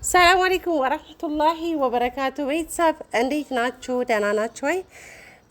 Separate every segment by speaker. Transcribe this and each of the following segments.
Speaker 1: ሰላም አለይኩም ወራህመቱላሂ ወበረካቱ። ቤተሰብ እንዴት ናችሁ? ደህና ናችሁ ወይ?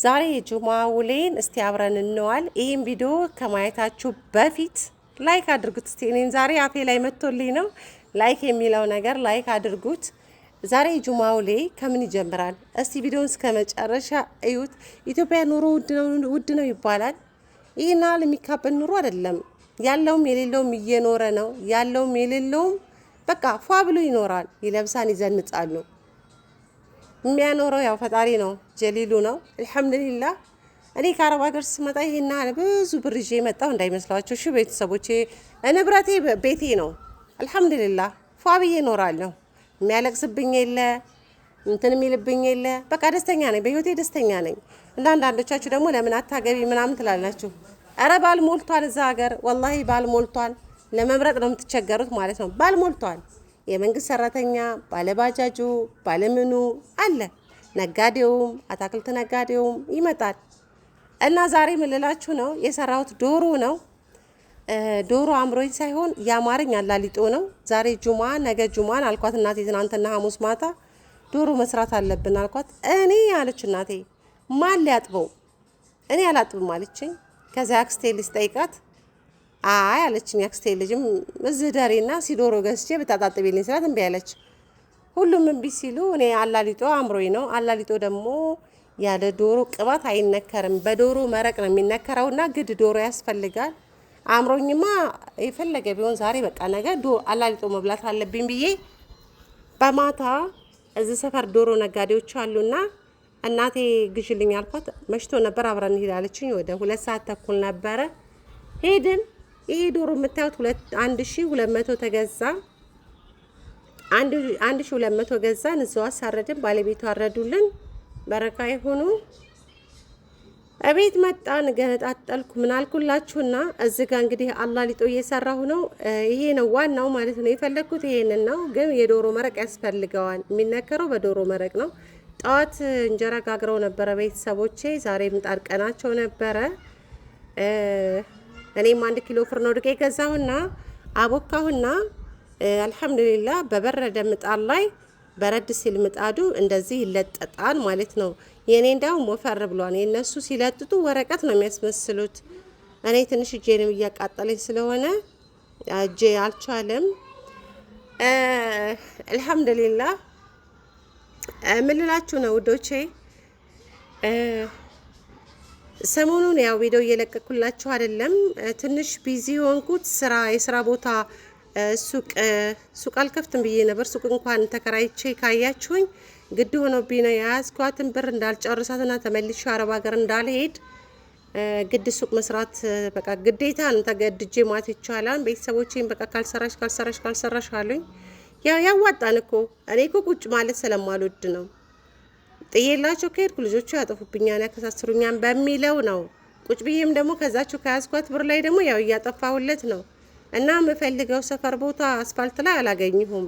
Speaker 1: ዛሬ የጁማ ውሌን እስቲ አብረን እንዋል። ይህን ቪዲዮ ከማየታችሁ በፊት ላይክ አድርጉት። እስቲ እኔን ዛሬ አፌ ላይ መጥቶልኝ ነው ላይክ የሚለው ነገር ላይክ አድርጉት። ዛሬ የጁማ ውሌ ከምን ይጀምራል? እስቲ ቪዲዮን እስከ መጨረሻ እዩት። ኢትዮጵያ ኑሮ ውድ ነው ይባላል። ይህን ያህል የሚካበድ ኑሮ አይደለም። ያለውም የሌለውም እየኖረ ነው። ያለውም የሌለውም በቃ ፏ ብሎ ይኖራል። ይለብሳን ይዘንጣሉ። የሚያኖረው ያው ፈጣሪ ነው፣ ጀሊሉ ነው። አልሐምዱሊላህ። እኔ ከአረብ ሀገር ስመጣ ይሄን ያህል ብዙ ብር ይዤ የመጣሁ እንዳይመስላችሁ። እሺ ቤተሰቦቼ፣ ንብረቴ ቤቴ ነው። አልሐምዱሊላህ ፏ ብዬ እኖራለሁ። የሚያለቅስብኝ የለ እንትን የሚልብኝ የለ። በቃ ደስተኛ ነኝ፣ በህይወቴ ደስተኛ ነኝ። እና አንዳንዶቻችሁ ደግሞ ለምን አታገቢ ምናምን ትላላችሁ። ኧረ ባል ሞልቷል እዛ ሀገር፣ ወላሂ ባል ሞልቷል። ለመምረጥ ነው የምትቸገሩት ማለት ነው። ባል ሞልቷል። የመንግስት ሰራተኛ፣ ባለባጃጁ፣ ባለምኑ አለ። ነጋዴውም አታክልት ነጋዴውም ይመጣል። እና ዛሬ ምልላችሁ ነው የሰራሁት ዶሮ ነው። ዶሮ አምሮኝ ሳይሆን ያማረኝ አላሊጦ ነው። ዛሬ ጁማ ነገ ጁማን አልኳት እናቴ። ትናንትና ሐሙስ ማታ ዶሮ መስራት አለብን አልኳት። እኔ አለች እናቴ ማን ሊያጥበው? እኔ አላጥብም አለችኝ። ከዚያ አክስቴ ልስጠይቃት አይ አለችኝ። አክስቴ ልጅም እዚህ ደሬና ሲዶሮ ገዝቼ ብታጣጥቢልኝ ስላት እምቢ አለች። ሁሉም እምቢ ሲሉ እኔ አላሊጦ አምሮኝ ነው። አላሊጦ ደግሞ ያለ ዶሮ ቅባት አይነከርም። በዶሮ መረቅ ነው የሚነከረውና ግድ ዶሮ ያስፈልጋል። አምሮኝማ የፈለገ ቢሆን ዛሬ በቃ ነገ አላሊጦ መብላት አለብኝ ብዬ በማታ እዚህ ሰፈር ዶሮ ነጋዴዎች አሉና እናቴ ግዥልኝ አልኳት። መሽቶ ነበር አብረን እንሂድ አለችኝ። ወደ 2 ሰዓት ተኩል ነበረ ሄድን። ይሄ ዶሮ የምታዩት 1200 ተገዛ። 1200 ገዛን። እዛው አሳረድን። ባለቤቱ አረዱልን። በረካ ይሁኑ። እቤት መጣን። ገነጣጠልኩ ምን አልኩላችሁና እዚህ ጋር እንግዲህ አላሊጦ እየሰራሁ ነው። ይሄ ነው ዋናው ማለት ነው። የፈለኩት ይሄንን ነው፣ ግን የዶሮ መረቅ ያስፈልገዋል። የሚነከረው በዶሮ መረቅ ነው። ጠዋት እንጀራ ጋግረው ነበረ ቤተሰቦቼ። ዛሬ ምጣድ ቀናቸው ነበረ። እኔም 1 ኪሎ ፍርኖ ዱቄት ገዛሁና አቦካሁና አልሐምዱሊላህ በበረደ ምጣድ ላይ በረድ ሲል ምጣዱ እንደዚህ ይለጠጣል ማለት ነው። የኔ እንዳውም ወፈር ብሏል። የነሱ ሲለጥጡ ወረቀት ነው የሚያስመስሉት። እኔ ትንሽ እጄንም እያቃጠለኝ ስለሆነ እጄ አልቻለም። አልሐምዱሊላህ ምን ልላችሁ ነው ውዶቼ፣ ሰሞኑን ያው ቪዲዮ እየለቀኩላችሁ አይደለም። ትንሽ ቢዚ ሆንኩት። የስራ ቦታ ሱቅ አልከፍትም ብዬ ነበር። ሱቅ እንኳን ተከራይቼ ካያችሁኝ ግድ ሆኖብኝ ነው የያዝኳትን ብር እንዳልጨርሳትና ተመልሼ አረብ ሀገር እንዳልሄድ ግድ ሱቅ መስራት በቃ ግዴታ ነው። ተገድጄ ማለት ይቻላል። ቤተሰቦቼን በቃ ካልሰራሽ አሉኝ። ያዋጣን እኮ እኔ እኮ ቁጭ ማለት ስለማልወድ ነው። ጥዬላቸው ከሄድኩ ልጆቹ ያጠፉብኛል፣ ያከሳስሩኛል በሚለው ነው። ቁጭ ብዬም ደግሞ ከዛችሁ ከያዝኳት ብር ላይ ደግሞ ያው እያጠፋሁለት ነው። እና የምፈልገው ሰፈር ቦታ አስፋልት ላይ አላገኘሁም።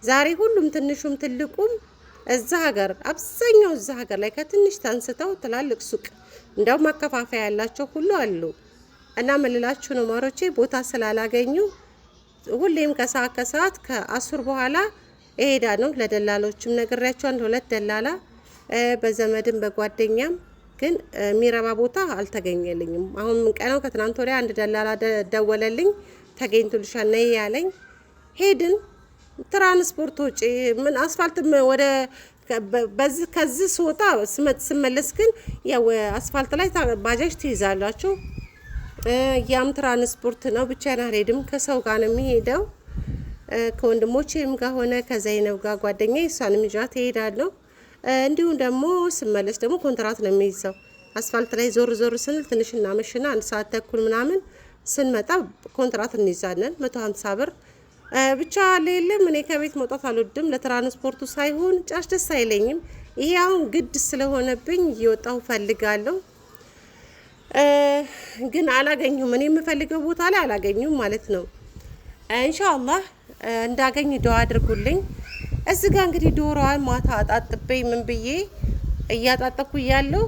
Speaker 1: ዛሬ ሁሉም ትንሹም ትልቁም እዛ ሀገር አብዛኛው እዛ ሀገር ላይ ከትንሽ ተንስተው ትላልቅ ሱቅ እንደውም ማከፋፈያ ያላቸው ሁሉ አሉ። እና ምልላችሁ ነው ማሮቼ፣ ቦታ ስላላገኙ ሁሌም ከሰዓት ከ10 በኋላ እሄዳለሁ። ለደላሎችም ነግሬያቸዋለሁ። 2 ደላላ በዘመድም በጓደኛም ግን የሚረባ ቦታ አልተገኘልኝም። አሁን ምን ቀነው ከትናንት ወዲያ አንድ ደላላ ደወለልኝ። ተገኝቶልሻል ነይ ያለኝ። ሄድን። ትራንስፖርት ወጪ ምን አስፋልት ወደ ከዚህ ስወጣ ስመለስ ግን ያው አስፋልት ላይ ባጃጅ ትይዛላችሁ። ያም ትራንስፖርት ነው። ብቻዬን አልሄድም፣ ከሰው ጋር ነው የሚሄደው። ከወንድሞቼም ጋር ሆነ ከዘይነብ ጋር ጓደኛዬ እሷንም ይዣት እሄዳለሁ። እንዲሁም ደግሞ ስመለስ ደግሞ ኮንትራት ነው የሚይዘው። አስፋልት ላይ ዞር ስንል ትንሽ እናመሽና 1 ሰዓት ተኩል ምናምን ስንመጣ ኮንትራት እንይዛለን። 150 ብር ብቻ የለም። እኔ ከቤት መውጣት አልወድም። ለትራንስፖርቱ ሳይሆን ጫሽ ደስ አይለኝም። ይሄ አሁን ግድ ስለሆነብኝ እየወጣሁ ፈልጋለሁ፣ ግን አላገኙም። እኔ የምፈልገው ቦታ ላይ አላገኙም ማለት ነው። ኢንሻአላህ እንዳገኝ ዱአ አድርጉልኝ። እዚህ ጋር እንግዲህ ዶሮዋን ማታ አጣጥቤ ምን ብዬ እያጣጠብኩ እያለሁ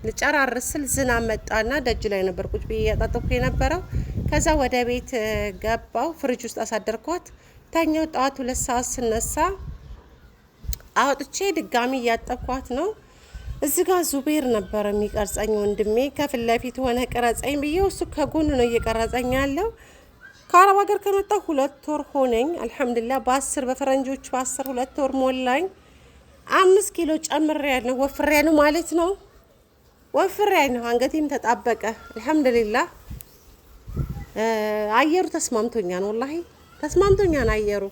Speaker 1: ልጨራርስ ስል ዝናብ መጣና ደጅ ላይ ነበር ቁጭ ብዬ እያጣጠብኩ የነበረው። ከዛ ወደ ቤት ገባው። ፍሪጅ ውስጥ አሳደርኳት። ተኛው። ጠዋት 2 ሰዓት ስነሳ አውጥቼ ድጋሚ እያጠብኳት ነው። እዚህ ጋር ዙቤር ነበር የሚቀርጸኝ ወንድሜ። ከፊት ለፊት ሆነ ቀረጸኝ ብዬው እሱ ከጎን ነው እየቀረጸኝ ያለው። ከአረብ ሀገር ከመጣሁ 2 ወር ሆነኝ። አልሐምዱሊላህ በፈረንጆቹ 2 ወር ሞላኝ። 5 ኪሎ ጨምሬያለሁ። ወፍሬያለሁ ማለት ነው። ወፍሬያለሁ። አንገቴም ተጣበቀ። አልሐምዱሊላህ አየሩ ተስማምቶኛል። ወላሂ ተስማምቶኛል አየሩ።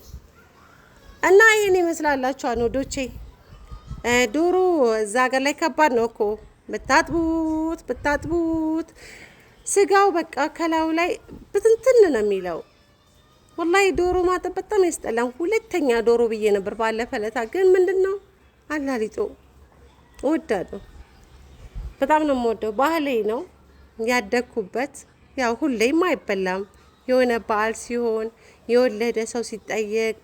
Speaker 1: እና ይሄን ይመስላላችኋል ወዶቼ። ዶሮ እዛ ሀገር ላይ ከባድ ነው እኮ ብታጥቡት ስጋው በቃ ከላዩ ላይ ብትንትን ነው የሚለው። ወላሂ ዶሮ ማጠብ በጣም ያስጠላል። 2ኛ ዶሮ ብዬ ነበር ባለፈ ለታ፣ ግን ምንድነው አላሊጦ እወዳለሁ። በጣም ነው የምወደው። ባህሌ ነው ያደግኩበት። ያው ሁሌም አይበላም። የሆነ በዓል ሲሆን የወለደ ሰው ሲጠየቅ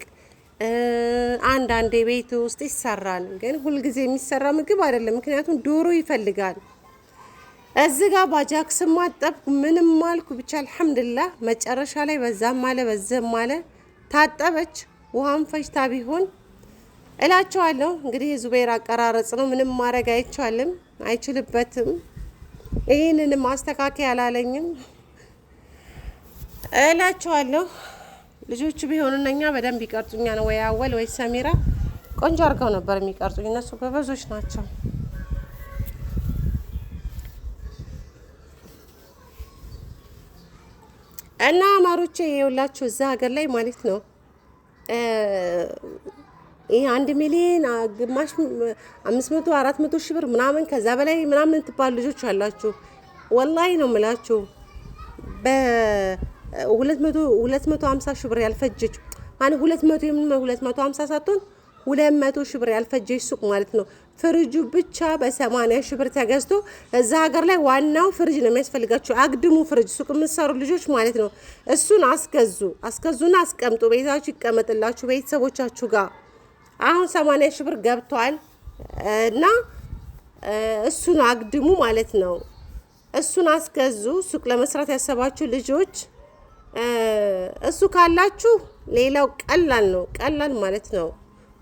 Speaker 1: አንዳንዴ ቤት ውስጥ ይሰራል። ግን ሁልጊዜ የሚሰራ ምግብ አይደለም፣ ምክንያቱም ዶሮ ይፈልጋል። እዚህ ጋር ባጃክስ ማጠብኩ ምንም ማልኩ ብቻ አልሐምዱሊላህ። መጨረሻ ላይ በዛም አለ በዛም አለ ታጠበች። ውሃም ፈጅታ ቢሆን እላቸዋለሁ። እንግዲህ የዙቤር አቀራረጽ ነው፣ ምንም ማድረግ አይችልበትም። ይህንንም ማስተካከያ አላለኝም እላቸዋለሁ። ልጆቹ ቢሆኑ እነኛ በደንብ ይቀርጹኛል። ወይ አወል ወይ ሰሚራ ቆንጆ አድርገው ነበር የሚቀርጹኝ። እነሱ ጎበዞች ናቸው። እና ማሮቼ የውላችሁ እዛ ሀገር ላይ ማለት ነው ይሄ 1 ሚሊዮን ግማሽ 500 400 ሺህ ብር ምናምን ከዛ በላይ ምናምን ትባሉ ልጆች አላችሁ። ወላሂ ነው የምላችሁ በ250 ሺህ ብር ያልፈጀች ማለት 250 ሳትሆን 200 ሺህ ብር ያልፈጀች ሱቅ ማለት ነው። ፍሪጁ ብቻ በ80 ሺህ ብር ተገዝቶ እዛ ሀገር ላይ ዋናው ፍሪጅ ነው የሚያስፈልጋችሁ። አግድሙ ፍሪጅ ሱቅ የምትሰሩ ልጆች ማለት ነው። እሱን አስገዙና አስቀምጡ። ቤታችሁ ይቀመጥላችሁ ቤተሰቦቻችሁ ጋር። አሁን 80 ሺህ ብር ገብቷል እና እሱን አግድሙ ማለት ነው። እሱን አስገዙ። ሱቅ ለመስራት ያሰባችሁ ልጆች እሱ ካላችሁ ሌላው ቀላል ነው። ቀላል ማለት ነው።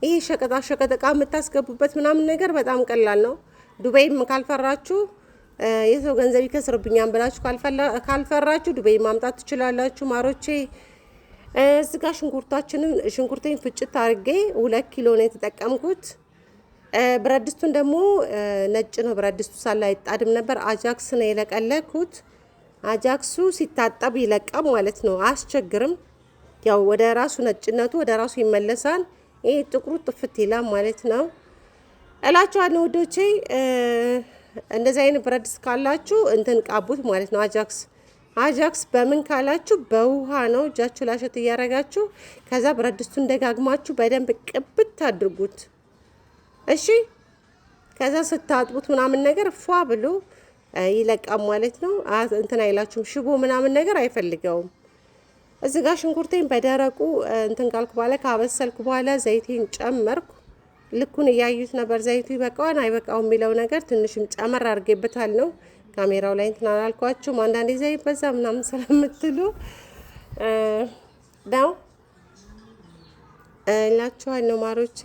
Speaker 1: ይሄ ሸቀጣ እቃ የምታስገቡበት ምናምን ነገር በጣም ቀላል ነው። ዱባይም ካልፈራችሁ የሰው ገንዘብ ይከስርብኛል ብላችሁ ካልፈራችሁ ዱባይ ማምጣት ትችላላችሁ ማሮቼ። እዚህ ጋር ሽንኩርቴን ፍጭት አድርጌ 2 ኪሎ ነው የተጠቀምኩት። ብረት ድስቱን ደግሞ ነጭ ነው ብረት ድስቱ ሳላ አይጣድም ነበር። አጃክስ ነው የለቀለኩት። አጃክሱ ሲታጠብ ይለቃም ማለት ነው። አያስቸግርም። ያው ወደ ራሱ ነጭነቱ ወደ ራሱ ይመለሳል። ይሄ ጥቁሩ ጥፍት ይላል ማለት ነው እላችኋለሁ ወዶቼ። እንደዚህ አይነት ብረት ድስት ካላችሁ እንትን ቃቡት ማለት ነው። አጃክስ በምን ካላችሁ በውሃ ነው እጃችሁ ላሸት እያረጋችሁ ከዛ ብረት ድስቱን ደጋግማችሁ በደንብ ቅብት አድርጉት። እሺ ከዛ ስታጥቡት ምናምን ነገር ፏ ብሎ ይለቃም ማለት ነው። እንትን አይላችሁም። ሽቦ ምናምን ነገር አይፈልገውም። እዚህ ጋር ሽንኩርቴን በደረቁ እንትን ካልኩ በኋላ ካበሰልኩ በኋላ ዘይቴን ጨመርኩ። ልኩን እያዩት ነበር። ዘይቱ ይበቃዋል አይበቃውም የሚለው ነገር ትንሽም ጨመር አድርጌበታል ነው። ካሜራው ላይ እንትን አላልኳችሁም። አንዳንዴ ዘይት በዛ ምናምን ስለምትሉ ነው እላችኋለሁ ማሮቼ።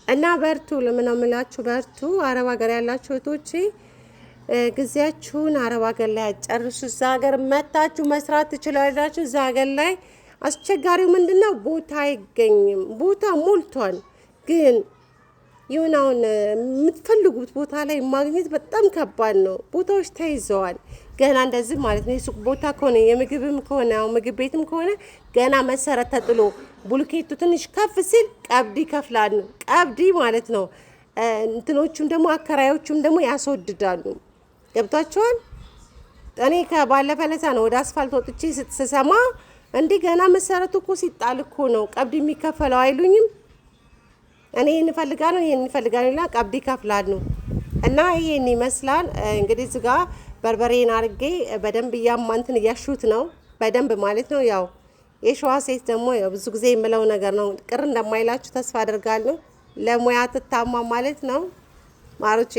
Speaker 1: እና በርቱ ለምነው የምላችሁ በርቱ። አረብ ሀገር ያላችሁ እህቶቼ ጊዜያችሁን አረብ ሀገር ላይ አጨርሱ። እዛ ሀገር መታችሁ መስራት ትችላላችሁ። እዛ ሀገር ላይ አስቸጋሪው ምንድነው? ቦታ አይገኝም። ቦታ ሞልቷል። ግን የሆነውን የምትፈልጉት ቦታ ላይ ማግኘት በጣም ከባድ ነው። ቦታዎች ተይዘዋል። ገና እንደዚህ ማለት ነው። የሱቅ ቦታ ከሆነ የምግብም ከሆነ ምግብ ቤትም ከሆነ ገና መሰረት ተጥሎ ቡልኬቱ ትንሽ ከፍ ሲል ቀብዲ ይከፍላሉ። ቀብዲ ማለት ነው። እንትኖቹም ደግሞ አከራዮቹም ደግሞ ያስወድዳሉ። ገብቷቸዋል። እኔ ከባለፈ ለታ ነው ወደ አስፋልት ወጥቼ ስትሰማ እንዲህ ገና መሰረቱ እኮ ሲጣል እኮ ነው ቀብዲ የሚከፈለው አይሉኝም። እኔ እንፈልጋለሁ ይሄን እንፈልጋለሁ ቀብዲ ይከፍላሉ። እና ይሄን ይመስላል እንግዲህ እዚህ ጋር በርበሬን አርጌ በደንብ ያማንትን እያሹት ነው በደንብ ማለት ነው። ያው የሸዋ ሴት ደግሞ ያው ብዙ ጊዜ የምለው ነገር ነው። ቅር እንደማይላችሁ ተስፋ አደርጋለሁ። ለሙያ ትታማ ማለት ነው ማሮቼ።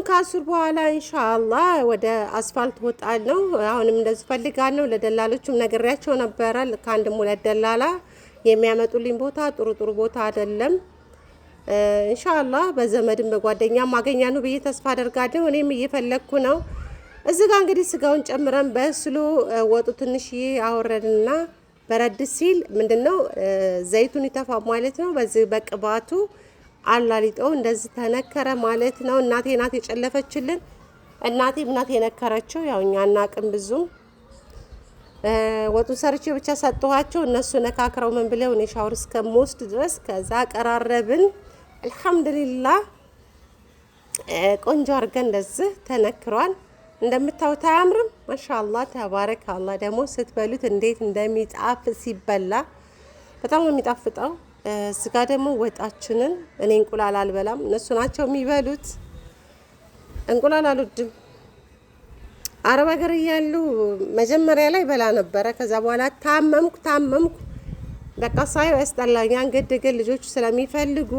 Speaker 1: ከአሱር በኋላ ኢንሻአላህ ወደ አስፋልት ወጣለሁ። አሁንም እንደዚህ ፈልጋለሁ። ለደላሎቹም ነግሬያቸው ነበረ። ከአንድም ሁለት ደላላ የሚያመጡልኝ ቦታ ጥሩ ቦታ አይደለም። ኢንሻአላህ በዘመድም በጓደኛም ማገኛኑ ብዬ ተስፋ አደርጋለሁ። እኔም እየፈለግኩ ነው። እዚህ ጋር እንግዲህ ስጋውን ጨምረን በስሎ ወጡ ትንሽዬ አወረድና በረድ ሲል ምንድነው ዘይቱን ይተፋ ማለት ነው። በዚህ በቅባቱ አላሊጠው እንደዚህ ተነከረ ማለት ነው። እናቴ ናት የጨለፈችልን። እናቴም ናት የነከረችው። ያው እኛ አናቅም ብዙ። ወጡን ሰርቼ ብቻ ሰጥኋቸው። እነሱ ነካክረው ምን ብለው እኔ ሻወር እስከምወስድ ድረስ ከዛ ቀራረብን። አልሐምዱሊላህ ቆንጆ አድርገን እንደዚህ ተነክሯል። እንደምታዩት አያምርም? ማሻአላህ ተባረካላህ። ደግሞ ስትበሉት እንዴት እንደሚጣፍጥ ሲበላ በጣም ነው የሚጣፍጠው። ስጋ ደግሞ ወጣችንን እኔ እንቁላል አልበላም፣ እነሱ ናቸው የሚበሉት። እንቁላል አልወድም። አረብ ሀገር እያሉ መጀመሪያ ላይ በላ ነበረ። ከዛ በኋላ ታመምኩ። በቃ ሳይው ያስጠላኛል። ግን ልጆቹ ስለሚፈልጉ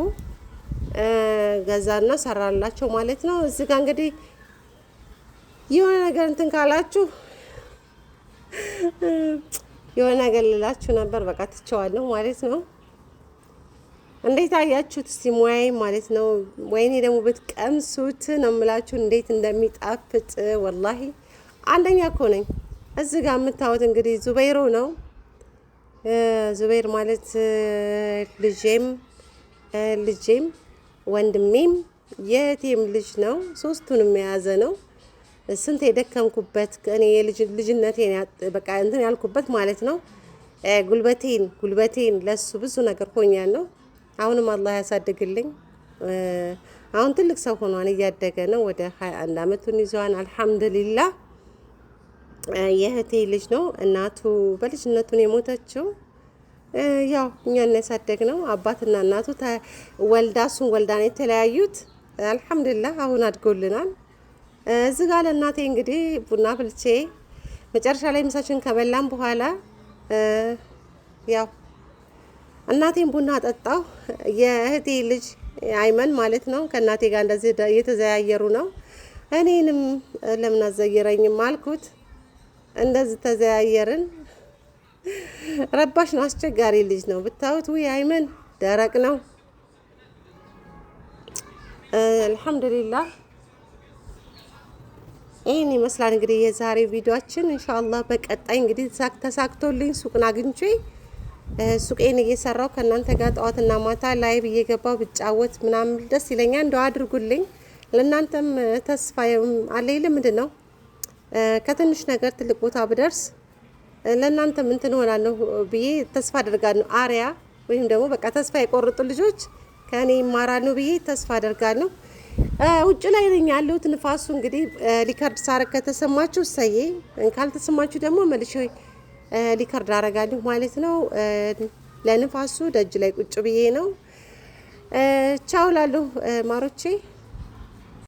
Speaker 1: ገዛና ሰራላቸው ማለት ነው። እዚህ ጋር እንግዲህ የሆነ ነገር እንትን ካላችሁ የሆነ ነገር ልላችሁ ነበር። በቃ ትቸዋለሁ ማለት ነው። እንዴት አያችሁት? እስቲ ሙያዬ ማለት ነው። ወይኔ ደግሞ ብትቀምሱት ነው የምላችሁ እንዴት እንደሚጣፍጥ ወላሂ አንደኛ እኮ ነኝ። እዚህ ጋር የምታዩት እንግዲህ ዙበይሮ ነው። ዙበይር ማለት ልጄም ወንድሜም የቴም ልጅ ነው። ሶስቱንም የያዘ ነው። ስንት የደከምኩበት እኔ ልጅነቴን በቃ እንትን ያልኩበት ማለት ነው። ጉልበቴን ለሱ ብዙ ነገር ሆኛለሁ። አሁንም አላህ ያሳድግልኝ። አሁን ትልቅ ሰው ሆኗን እያደገ ነው። ወደ 21 አመቱን ይዟን አልሐምዱሊላህ። የእህቴ ልጅ ነው። እናቱ በልጅነቱን የሞተችው ያው እኛን ያሳደግ ነው። አባትና እናቱ እሱን ወልዳ ነው የተለያዩት። አልሐምዱሊላህ አሁን አድጎልናል። እዚህ ጋር ለእናቴ እንግዲህ ቡና ፍልቼ መጨረሻ ላይ ምሳችን ከበላን በኋላ ያው እናቴን ቡና ጠጣው። የእህቴ ልጅ አይመን ማለት ነው ከእናቴ ጋር እንደዚህ እየተዘያየሩ ነው። እኔንም ለምን አዘየረኝም አልኩት። እንደዚህ ተዘያየርን። ረባሽ ነው፣ አስቸጋሪ ልጅ ነው ብታዩት። ወይ አይመን ደረቅ ነው። አልሐምዱሊላህ ይሄን ይመስላል እንግዲህ የዛሬ ቪዲዮአችን። ኢንሻአላህ በቀጣይ እንግዲህ ተሳክቶልኝ ሱቅን አግኝቼ ሱቄን እየሰራው ከእናንተ ጋር ጠዋትና ማታ ላይቭ እየገባው ብጫወት ምናምን ደስ ይለኛል። እንደው አድርጉልኝ። ለእናንተም ተስፋ አለኝ። ምንድን ነው ከትንሽ ነገር ትልቅ ቦታ ብደርስ ለእናንተም እንትን ሆናለሁ ብዬ ተስፋ አደርጋለሁ። አሪያ ወይም ደግሞ በቃ ተስፋ የቆረጡ ልጆች ከእኔ ይማራሉ ብዬ ተስፋ አደርጋለሁ። ውጭ ላይ ነኝ ያለሁት። ንፋሱ እንግዲህ ሊከርድ ሳረግ ከተሰማችሁ እሰዬ፣ ካልተሰማችሁ ደግሞ መልሼ ሊከርድ አረጋለሁ ማለት ነው። ለንፋሱ ደጅ ላይ ቁጭ ብዬ ነው። ቻው ላለሁ ማሮቼ።